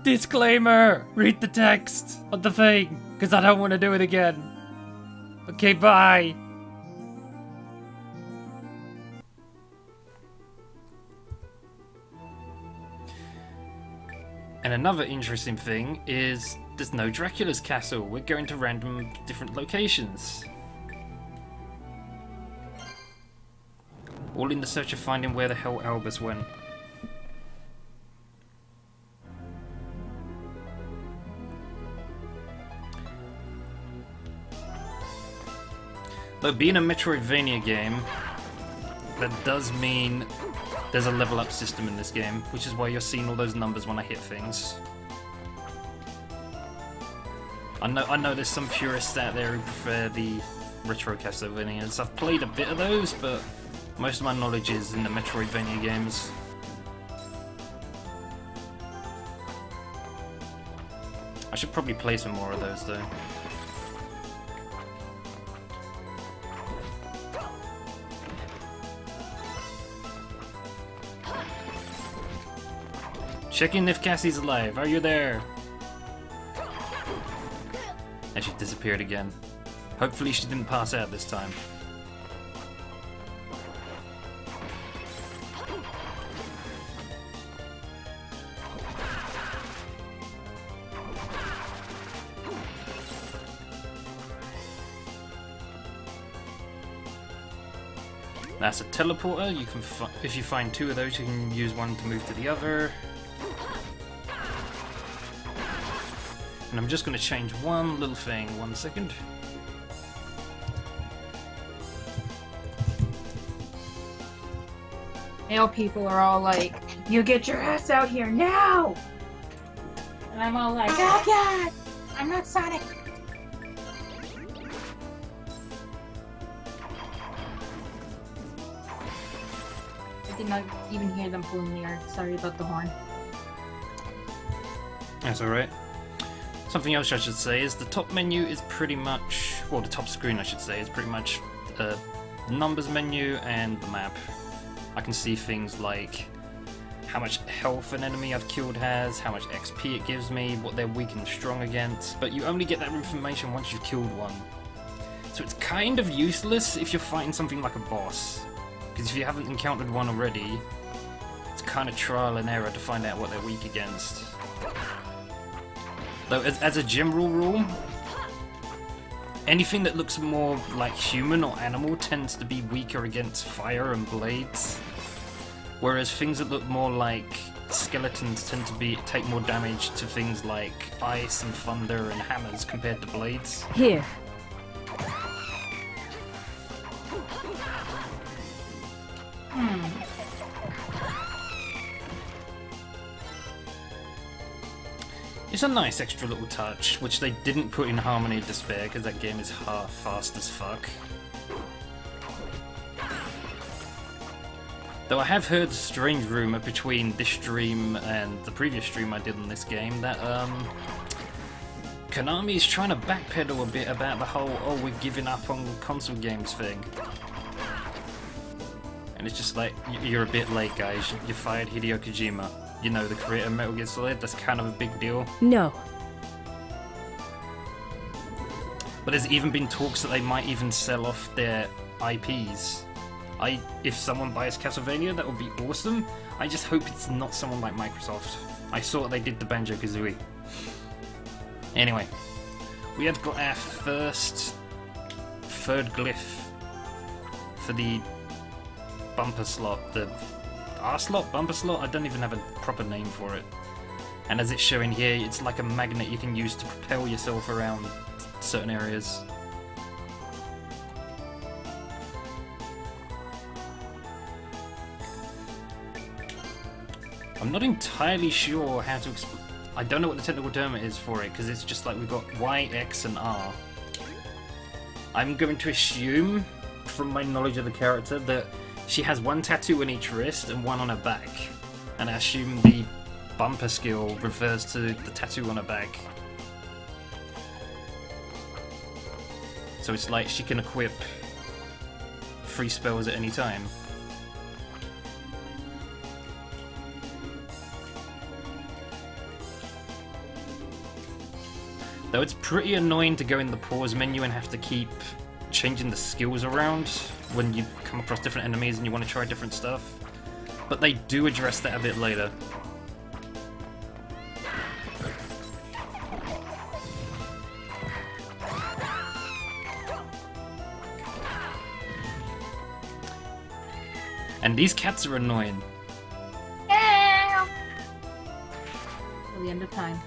Disclaimer! Read the text of the thing, because I don't want to do it again. Okay, bye! And another interesting thing is there's no Dracula's castle. We're going to random different locations. All in the search of finding where the hell Albus went. Though being a Metroidvania game, that does mean there's a level up system in this game, which is why you're seeing all those numbers when I hit things. I know there's some purists out there who prefer the retro Castlevanias. I've played a bit of those, but most of my knowledge is in the Metroidvania games. I should probably play some more of those though. Checking if Cassie's alive. Are you there? And she disappeared again. Hopefully she didn't pass out this time. That's a teleporter. You can, if you find two of those, you can use one to move to the other. And I'm just going to change one little thing. 1 second. Male people are all like, "You get your ass out here now!" And I'm all like, "Oh God, I'm not Sonic." I did not even hear them pulling the air. Sorry about the horn. That's alright. Something else I should say is the top menu is pretty much, well, the top screen I should say, is pretty much the numbers menu and the map. I can see things like how much health an enemy I've killed has, how much XP it gives me, what they're weak and strong against, but you only get that information once you've killed one. So it's kind of useless if you're fighting something like a boss, because if you haven't encountered one already, it's kind of trial and error to find out what they're weak against. Though, as a general rule, anything that looks more like human or animal tends to be weaker against fire and blades, whereas things that look more like skeletons tend to take more damage to things like ice and thunder and hammers compared to blades. Here. It's a nice extra little touch, which they didn't put in Harmony of Despair, because that game is fast as fuck. Though I have heard a strange rumour between this stream and the previous stream I did on this game that Konami is trying to backpedal a bit about the whole, oh, we're giving up on console games thing. And it's just like, you're a bit late, guys. You fired Hideo Kojima. You know, the creator of Metal Gear Solid. That's kind of a big deal. No. But there's even been talks that they might even sell off their IPs. If someone buys Castlevania, that would be awesome. I just hope it's not someone like Microsoft. I saw they did the Banjo-Kazooie. Anyway, we have got our third glyph for the bumper slot, the R-slot? Bumper slot? I don't even have a proper name for it. And as it's showing here, it's like a magnet you can use to propel yourself around certain areas. I'm not entirely sure how to explain. I don't know what the technical term is for it, because it's just like we've got Y, X, and R. I'm going to assume, from my knowledge of the character, that she has one tattoo on each wrist and one on her back. And I assume the bumper skill refers to the tattoo on her back. So it's like she can equip 3 spells at any time. Though it's pretty annoying to go in the pause menu and have to keep changing the skills around when you come across different enemies and you want to try different stuff. But they do address that a bit later. And these cats are annoying. Till the end of time.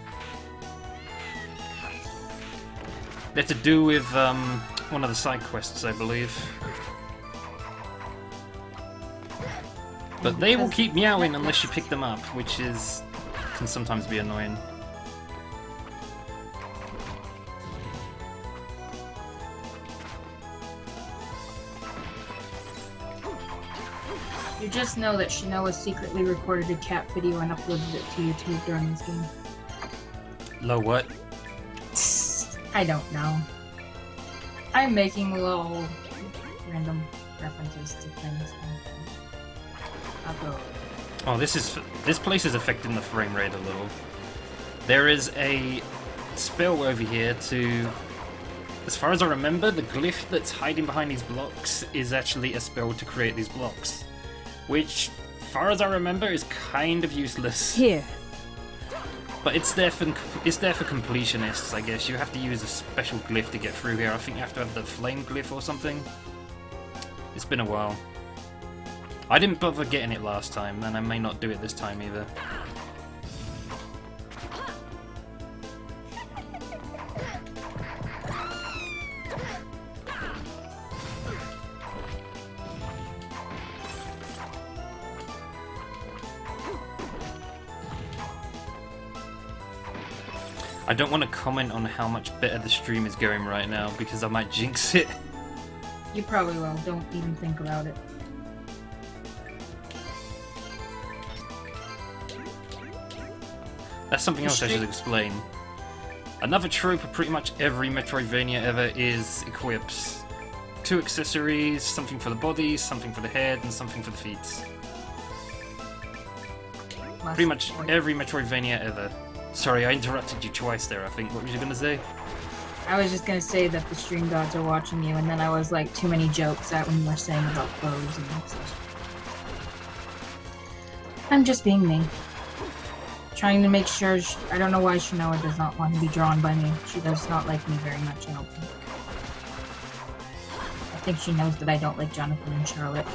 They're to do with one of the side quests, I believe. But they will keep meowing unless you pick them up, which can sometimes be annoying. You just know that Shinoa secretly recorded a cat video and uploaded it to YouTube during this game. Low what? I don't know. I'm making little random references to things. Upload. Oh, this place is affecting the frame rate a little. There is a spell over here to... As far as I remember, the glyph that's hiding behind these blocks is actually a spell to create these blocks. Which, as far as I remember, is kind of useless. Here. But it's there for completionists, I guess. You have to use a special glyph to get through here. I think you have to have the flame glyph or something. It's been a while. I didn't bother getting it last time, and I may not do it this time either. I don't want to comment on how much better the stream is going right now, because I might jinx it. You probably will. Don't even think about it. That's something else I should explain. Another trope of pretty much every Metroidvania ever is equips. 2 accessories, something for the body, something for the head, and something for the feet. Pretty much every Metroidvania ever. Sorry, I interrupted you twice there, I think. What was you gonna say? I was just gonna say that the stream gods are watching you, and then I was like, too many jokes that when you were saying about clothes and stuff. I'm just being me. Trying to make sure, I don't know why Shinoa does not want to be drawn by me. She does not like me very much, I don't think. I think she knows that I don't like Jonathan and Charlotte.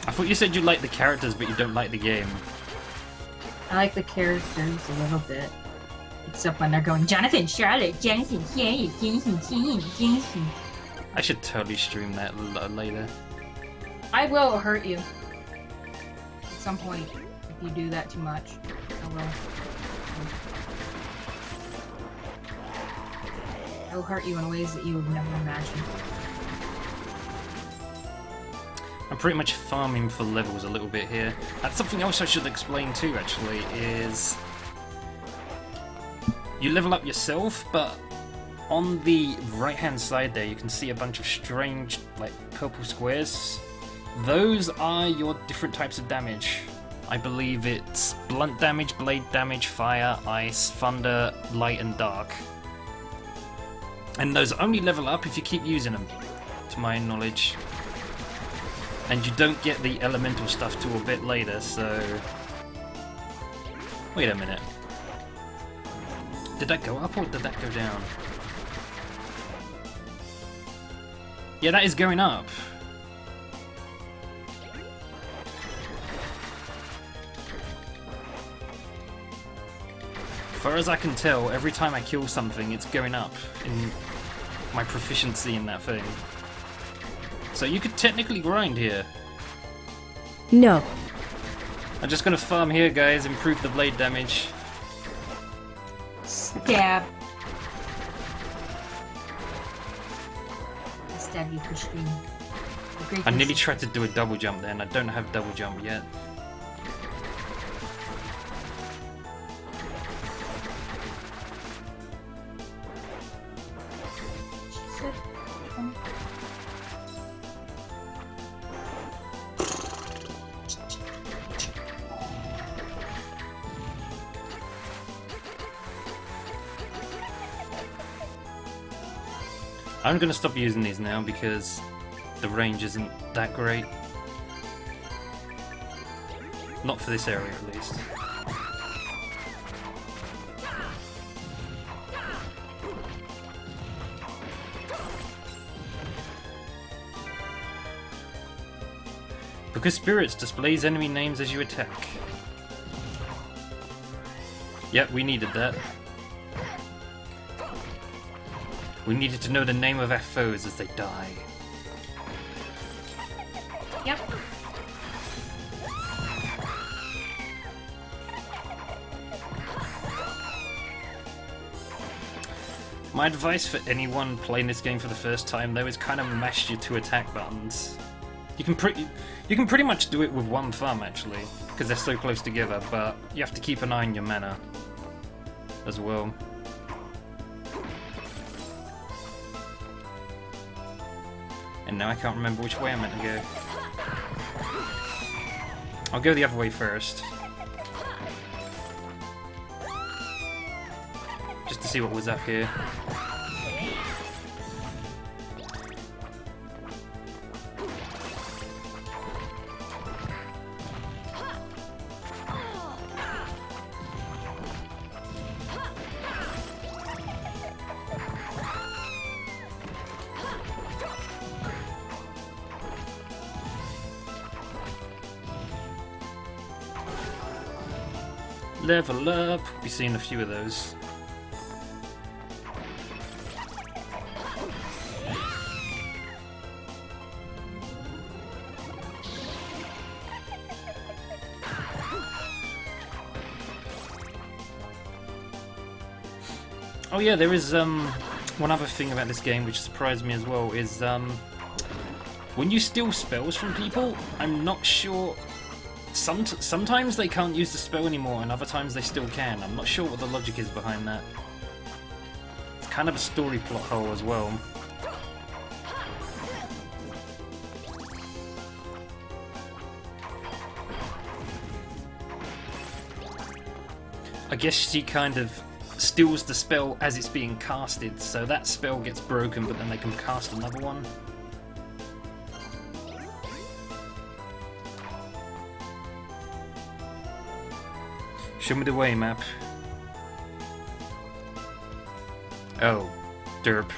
I thought you said you like the characters, but you don't like the game. I like the characters a little bit. Except when they're going, Jonathan, Charlotte, Jonathan, Shay, Jonathan, Jonathan. I should totally stream that later. I will hurt you. At some point, if you do that too much. I will. I will hurt you in ways that you would never imagine. I'm pretty much farming for levels a little bit here. That's something else I should explain too, actually, is... You level up yourself, but on the right-hand side there, you can see a bunch of strange, like, purple squares. Those are your different types of damage. I believe it's blunt damage, blade damage, fire, ice, thunder, light, and dark. And those only level up if you keep using them, to my knowledge. And you don't get the elemental stuff till a bit later, so... Wait a minute. Did that go up or did that go down? Yeah, that is going up. As far as I can tell, every time I kill something, it's going up in my proficiency in that thing. So you could technically grind here. No. I'm just gonna farm here, guys, improve the blade damage. Stab. I stab you for stream. I nearly tried to do a double jump there, and I don't have double jump yet. I'm gonna stop using these now because the range isn't that great. Not for this area, at least. Because Spirits displays enemy names as you attack. Yep, we needed that. We needed to know the name of our foes as they die. Yep. My advice for anyone playing this game for the first time, though, is kind of mash your 2 attack buttons. You can pretty much do it with one thumb, actually, because they're so close together, but you have to keep an eye on your mana as well. And now I can't remember which way I'm meant to go. I'll go the other way first. Just to see what was up here. Level up. We've seen a few of those. Oh yeah, there is one other thing about this game which surprised me as well is when you steal spells from people, I'm not sure. Sometimes they can't use the spell anymore, and other times they still can. I'm not sure what the logic is behind that. It's kind of a story plot hole as well. I guess she kind of steals the spell as it's being casted, so that spell gets broken, but then they can cast another one. Show me the way, map. Oh, derp.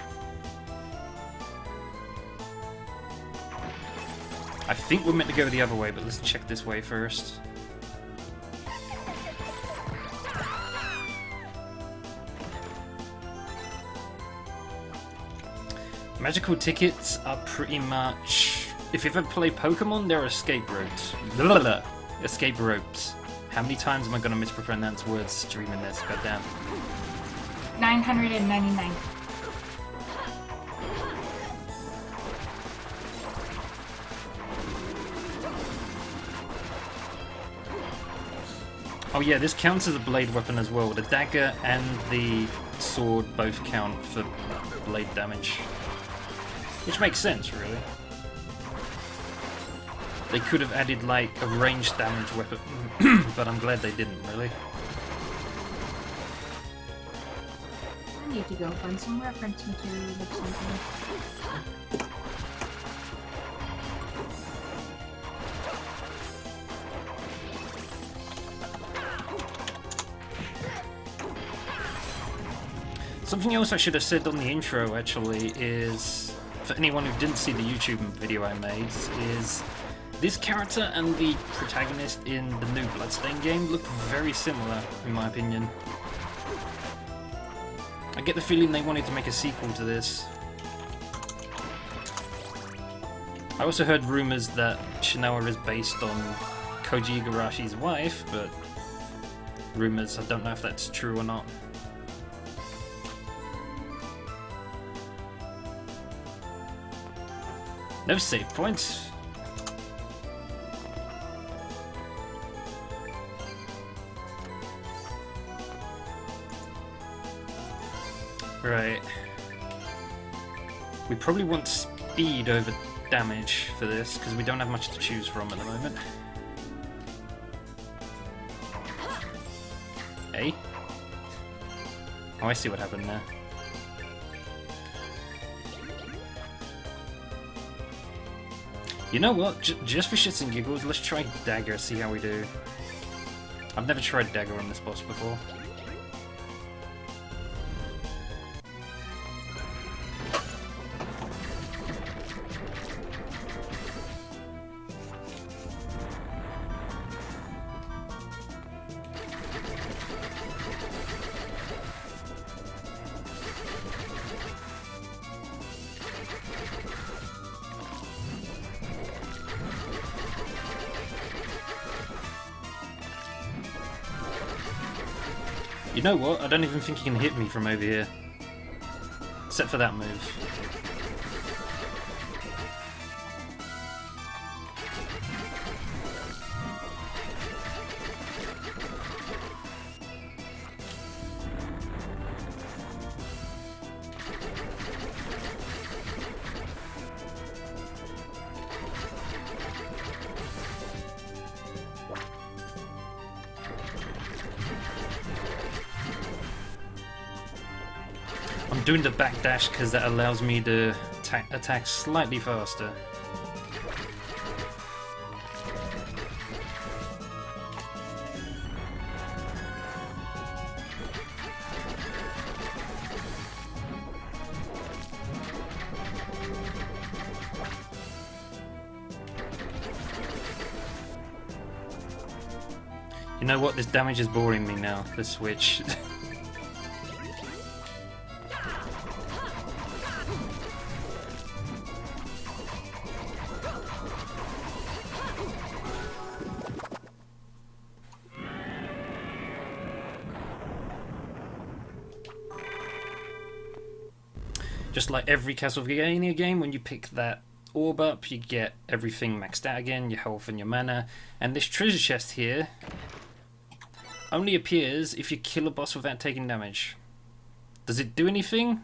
I think we're meant to go the other way, but let's check this way first. Magical tickets are pretty much... If you've ever played Pokemon, they're escape routes. Escape ropes. How many times am I going to mispronounce words streaming this? Goddamn. 999. Oh yeah, this counts as a blade weapon as well. The dagger and the sword both count for blade damage. Which makes sense, really. They could have added, like, a ranged damage weapon, but I'm glad they didn't, really. I need to go find some reference material or something. Something else I should have said on the intro, actually, is, for anyone who didn't see the YouTube video I made, is this character and the protagonist in the new Bloodstained game look very similar, in my opinion. I get the feeling they wanted to make a sequel to this. I also heard rumors that Shinoa is based on Koji Igarashi's wife, but rumors, I don't know if that's true or not. No save points. Right. We probably want speed over damage for this, because we don't have much to choose from at the moment. Hey? Oh, I see what happened there. You know what? Just for shits and giggles, let's try Dagger, see how we do. I've never tried Dagger on this boss before. You know what? I don't even think he can hit me from over here. Except for that move. I'm doing the backdash because that allows me to attack slightly faster. You know what? This damage is boring me now. The switch. Just like every Castlevania game, when you pick that orb up, you get everything maxed out again, your health and your mana. And this treasure chest here only appears if you kill a boss without taking damage. Does it do anything?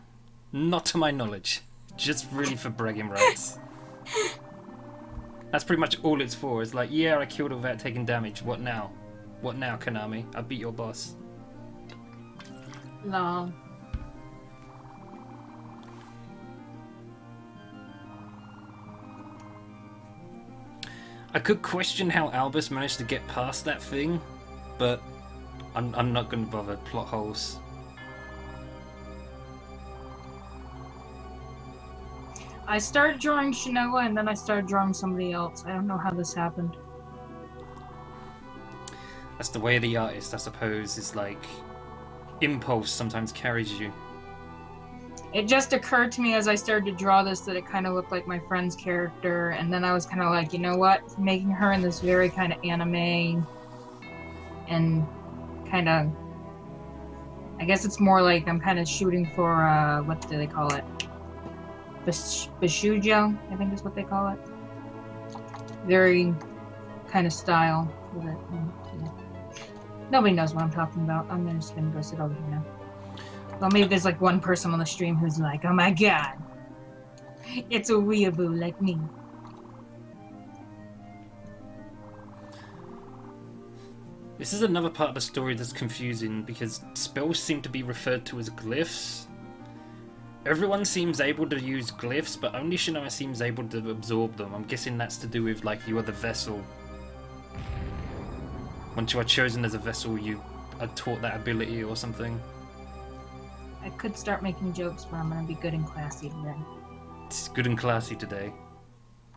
Not to my knowledge. Just really for bragging rights. That's pretty much all it's for. It's like, yeah, I killed it without taking damage. What now? What now, Konami? I beat your boss. No. I could question how Albus managed to get past that thing, but I'm not going to bother. Plot holes. I started drawing Shinoa and then I started drawing somebody else. I don't know how this happened. That's the way of the artist, I suppose. Is like impulse sometimes carries you. It just occurred to me as I started to draw this that it kind of looked like my friend's character, and then I was kind of like, you know what? Making her in this very kind of anime and kind of, I guess it's more like I'm kind of shooting for, what do they call it? Bishujo, I think is what they call it. Very kind of style with it. Yeah. Nobody knows what I'm talking about. I'm just gonna go sit over here now. Well, maybe there's like one person on the stream who's like, oh my god, it's a weeaboo like me. This is another part of the story that's confusing because spells seem to be referred to as glyphs. Everyone seems able to use glyphs, but only Shinoa seems able to absorb them. I'm guessing that's to do with like you are the vessel. Once you are chosen as a vessel, you are taught that ability or something. I could start making jokes, but I'm gonna be good and classy today. It's good and classy today.